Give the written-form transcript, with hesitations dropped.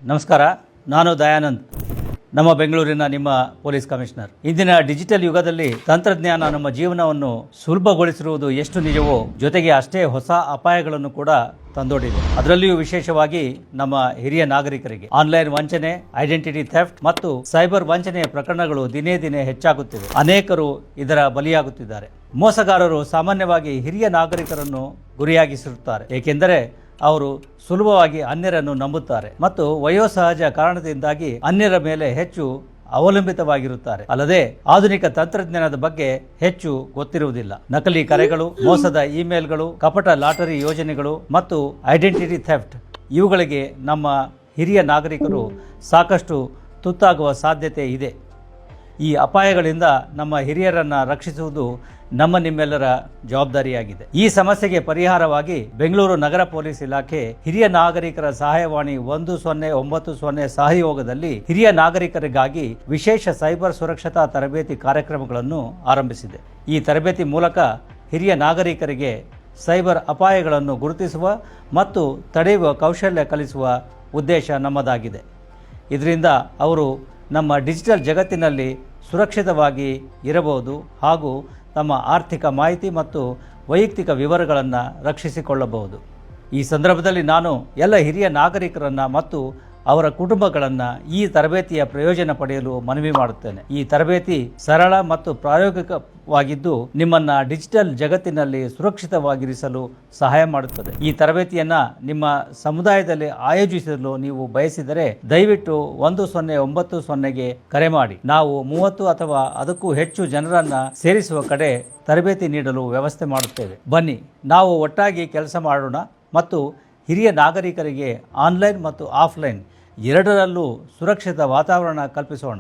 ನಮಸ್ಕಾರ, ನಾನು ದಯಾನಂದ್, ನಮ್ಮ ಬೆಂಗಳೂರಿನ ನಿಮ್ಮ ಪೊಲೀಸ್ ಕಮಿಷನರ್. ಇಂದಿನ ಡಿಜಿಟಲ್ ಯುಗದಲ್ಲಿ ತಂತ್ರಜ್ಞಾನ ನಮ್ಮ ಜೀವನವನ್ನು ಸುಲಭಗೊಳಿಸಿರುವುದು ಎಷ್ಟು ನಿಜವೋ, ಜೊತೆಗೆ ಅಷ್ಟೇ ಹೊಸ ಅಪಾಯಗಳನ್ನು ಕೂಡ ತಂದೊಡ್ಡಿದೆ. ಅದರಲ್ಲಿಯೂ ವಿಶೇಷವಾಗಿ ನಮ್ಮ ಹಿರಿಯ ನಾಗರಿಕರಿಗೆ ಆನ್ಲೈನ್ ವಂಚನೆ, ಐಡೆಂಟಿಟಿ ಥೆಫ್ಟ್ ಮತ್ತು ಸೈಬರ್ ವಂಚನೆಯ ಪ್ರಕರಣಗಳು ದಿನೇ ದಿನೇ ಹೆಚ್ಚಾಗುತ್ತಿವೆ. ಅನೇಕರು ಇದರ ಬಲಿಯಾಗುತ್ತಿದ್ದಾರೆ. ಮೋಸಗಾರರು ಸಾಮಾನ್ಯವಾಗಿ ಹಿರಿಯ ನಾಗರಿಕರನ್ನು ಗುರಿಯಾಗಿಸಿರುತ್ತಾರೆ, ಏಕೆಂದರೆ ಅವರು ಸುಲಭವಾಗಿ ಅನ್ಯರನ್ನು ನಂಬುತ್ತಾರೆ ಮತ್ತು ವಯೋಸಹಜ ಕಾರಣದಿಂದಾಗಿ ಅನ್ಯರ ಮೇಲೆ ಹೆಚ್ಚು ಅವಲಂಬಿತವಾಗಿರುತ್ತಾರೆ. ಅಲ್ಲದೆ ಆಧುನಿಕ ತಂತ್ರಜ್ಞಾನದ ಬಗ್ಗೆ ಹೆಚ್ಚು ಗೊತ್ತಿರುವುದಿಲ್ಲ. ನಕಲಿ ಕರೆಗಳು, ಮೋಸದ ಇಮೇಲ್ಗಳು, ಕಪಟ ಲಾಟರಿ ಯೋಜನೆಗಳು ಮತ್ತು ಐಡೆಂಟಿಟಿ ಥೆಫ್ಟ್ ಇವುಗಳಿಗೆ ನಮ್ಮ ಹಿರಿಯ ನಾಗರಿಕರು ಸಾಕಷ್ಟು ತುತ್ತಾಗುವ ಸಾಧ್ಯತೆ ಇದೆ. ಈ ಅಪಾಯಗಳಿಂದ ನಮ್ಮ ಹಿರಿಯರನ್ನು ರಕ್ಷಿಸುವುದು ನಿಮ್ಮೆಲ್ಲರ ಜವಾಬ್ದಾರಿಯಾಗಿದೆ. ಈ ಸಮಸ್ಯೆಗೆ ಪರಿಹಾರವಾಗಿ ಬೆಂಗಳೂರು ನಗರ ಪೊಲೀಸ್ ಇಲಾಖೆ ಹಿರಿಯ ನಾಗರಿಕರ ಸಹಾಯವಾಣಿ 1090 ಸಹಯೋಗದಲ್ಲಿ ಹಿರಿಯ ನಾಗರಿಕರಿಗಾಗಿ ವಿಶೇಷ ಸೈಬರ್ ಸುರಕ್ಷತಾ ತರಬೇತಿ ಕಾರ್ಯಕ್ರಮಗಳನ್ನು ಆರಂಭಿಸಿದೆ. ಈ ತರಬೇತಿ ಮೂಲಕ ಹಿರಿಯ ನಾಗರಿಕರಿಗೆ ಸೈಬರ್ ಅಪಾಯಗಳನ್ನು ಗುರುತಿಸುವ ಮತ್ತು ತಡೆಯುವ ಕೌಶಲ್ಯ ಕಲಿಸುವ ಉದ್ದೇಶ ನಮ್ಮದಾಗಿದೆ. ಇದರಿಂದ ಅವರು ನಮ್ಮ ಡಿಜಿಟಲ್ ಜಗತ್ತಿನಲ್ಲಿ ಸುರಕ್ಷಿತವಾಗಿ ಇರಬಹುದು ಹಾಗೂ ತಮ್ಮ ಆರ್ಥಿಕ ಮಾಹಿತಿ ಮತ್ತು ವೈಯಕ್ತಿಕ ವಿವರಗಳನ್ನು ರಕ್ಷಿಸಿಕೊಳ್ಳಬಹುದು. ಈ ಸಂದರ್ಭದಲ್ಲಿ ನಾನು ಎಲ್ಲ ಹಿರಿಯ ನಾಗರಿಕರನ್ನು ಮತ್ತು ಅವರ ಕುಟುಂಬಗಳನ್ನು ಈ ತರಬೇತಿಯ ಪ್ರಯೋಜನ ಪಡೆಯಲು ಮನವಿ ಮಾಡುತ್ತೇನೆ. ಈ ತರಬೇತಿ ಸರಳ ಮತ್ತು ಪ್ರಾಯೋಗಿಕವಾಗಿದ್ದು ನಿಮ್ಮನ್ನು ಡಿಜಿಟಲ್ ಜಗತ್ತಿನಲ್ಲಿ ಸುರಕ್ಷಿತವಾಗಿರಿಸಲು ಸಹಾಯ ಮಾಡುತ್ತದೆ. ಈ ತರಬೇತಿಯನ್ನು ನಿಮ್ಮ ಸಮುದಾಯದಲ್ಲಿ ಆಯೋಜಿಸಲು ನೀವು ಬಯಸಿದರೆ ದಯವಿಟ್ಟು 1090ಗೆ ಕರೆ ಮಾಡಿ. ನಾವು 30 ಅಥವಾ ಅದಕ್ಕೂ ಹೆಚ್ಚು ಜನರನ್ನು ಸೇರಿಸುವ ಕಡೆ ತರಬೇತಿ ನೀಡಲು ವ್ಯವಸ್ಥೆ ಮಾಡುತ್ತೇವೆ. ಬನ್ನಿ, ನಾವು ಒಟ್ಟಾಗಿ ಕೆಲಸ ಮಾಡೋಣ ಮತ್ತು ಹಿರಿಯ ನಾಗರಿಕರಿಗೆ ಆನ್ಲೈನ್ ಮತ್ತು ಆಫ್ಲೈನ್ ಎರಡರಲ್ಲೂ ಸುರಕ್ಷಿತ ವಾತಾವರಣ ಕಲ್ಪಿಸೋಣ.